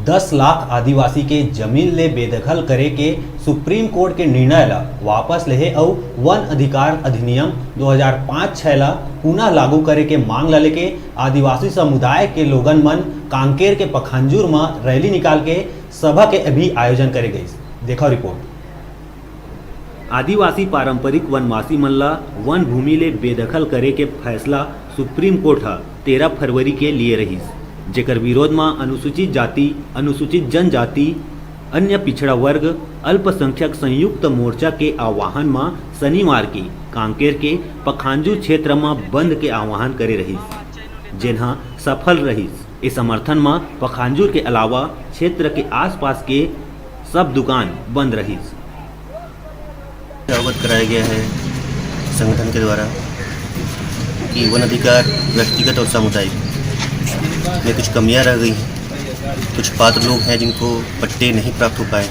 10 लाख आदिवासी के जमीन ले बेदखल करे के सुप्रीम कोर्ट के निर्णय ला वापस लेहे और वन अधिकार अधिनियम 2005-6 ला पुनः लागू करे के मांग ला लेके आदिवासी समुदाय के लोगन मन कांकेर के पखांजूर में रैली निकाल के सभा के अभी आयोजन करे गई। देखो रिपोर्ट। आदिवासी पारंपरिक वनवासी मन ला वन भूमि ले बेदखल करे के फैसला सुप्रीम कोर्ट 13 फरवरी के लिए रही, जेकर विरोध में अनुसूचित जाति, अनुसूचित जनजाति, अन्य पिछड़ा वर्ग, अल्पसंख्यक संयुक्त मोर्चा के आह्वान में शनिवार की कांकेर के पखांजूर क्षेत्र में बंद के आह्वान करे रहीस, जेन्हा सफल रहीस। इस समर्थन में पखांजूर के अलावा क्षेत्र के आसपास के सब दुकान बंद रहीस। अवगत कराया गया है संगठन के द्वारा कि वन अधिकार व्यक्तिगत और सामुदायिक में कुछ कमियां रह गई हैं। कुछ पात्र लोग हैं जिनको पट्टे नहीं प्राप्त हो पाए,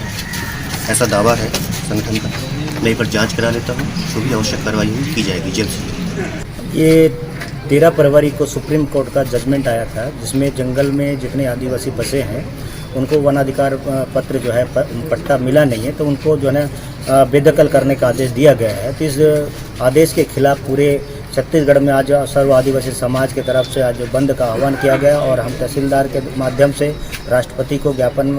ऐसा दावा है संगठन का। मैं इस पर जांच करा लेता हूँ, जो भी आवश्यक कार्रवाई की जाएगी जल्द से। ये 13 फरवरी को सुप्रीम कोर्ट का जजमेंट आया था, जिसमें जंगल में जितने आदिवासी बसे हैं उनको वनाधिकार पत्र जो है पट्टा मिला नहीं है, तो उनको जो है बेदखल करने का आदेश दिया गया है। तो इस आदेश के खिलाफ पूरे छत्तीसगढ़ में आज सर्व आदिवासी समाज की तरफ से आज बंद का आह्वान किया गया और हम तहसीलदार के माध्यम से राष्ट्रपति को ज्ञापन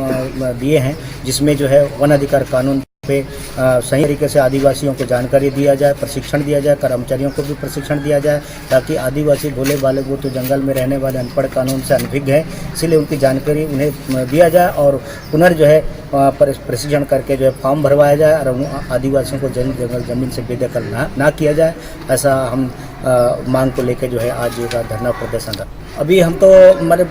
दिए हैं, जिसमें जो है वन अधिकार कानून पे सही तरीके से आदिवासियों को जानकारी दिया जाए, प्रशिक्षण दिया जाए, कर्मचारियों को भी प्रशिक्षण दिया जाए, ताकि आदिवासी भोले वाले वो तो जंगल में रहने वाले अनपढ़ कानून से अनभिज्ञ हैं, इसलिए उनकी जानकारी उन्हें दिया जाए और पुनर् जो है प्रशिक्षण करके जो है फॉर्म भरवाया जाए और आदिवासियों को जंगल जमीन से बेदखल ना किया जाए। ऐसा हम मांग को लेकर जो है आज का धरना प्रदर्शन रहा। अभी हम तो हमारे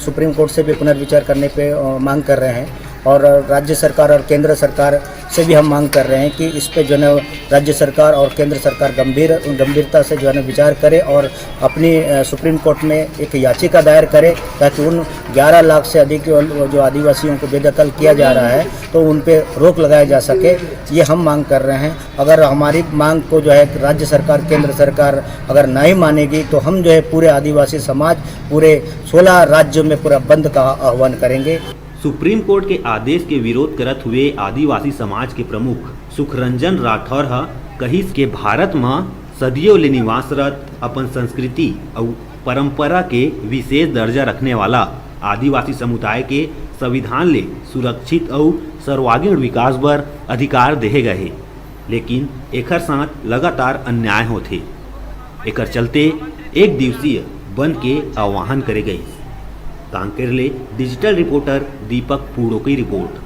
सुप्रीम कोर्ट से भी पुनर्विचार करने पे मांग कर रहे हैं और राज्य सरकार और केंद्र सरकार से भी हम मांग कर रहे हैं कि इस पे जो है राज्य सरकार और केंद्र सरकार गंभीरता से जो है विचार करे और अपनी सुप्रीम कोर्ट में एक याचिका दायर करे, ताकि उन 11 लाख से अधिक जो आदिवासियों को बेदखल किया जा रहा है तो उन पे रोक लगाया जा सके। ये हम मांग कर रहे हैं। अगर हमारी मांग को जो है राज्य सरकार, केंद्र सरकार अगर नहीं मानेगी तो हम जो है पूरे आदिवासी समाज पूरे 16 राज्यों में पूरा बंद का आह्वान करेंगे। सुप्रीम कोर्ट के आदेश के विरोध करत हुए आदिवासी समाज के प्रमुख सुखरंजन राठौर कहिस के भारत में सदियों ले निवासरत अपन संस्कृति और परंपरा के विशेष दर्जा रखने वाला आदिवासी समुदाय के संविधान ले सुरक्षित और सर्वांगीण विकास बर अधिकार देहे गए, लेकिन एकर साथ लगातार अन्याय होते। एकर चलते एक दिवसीय बंद के आह्वान करे गई। कांकेर ले डिजिटल रिपोर्टर दीपक पूड़ो की रिपोर्ट।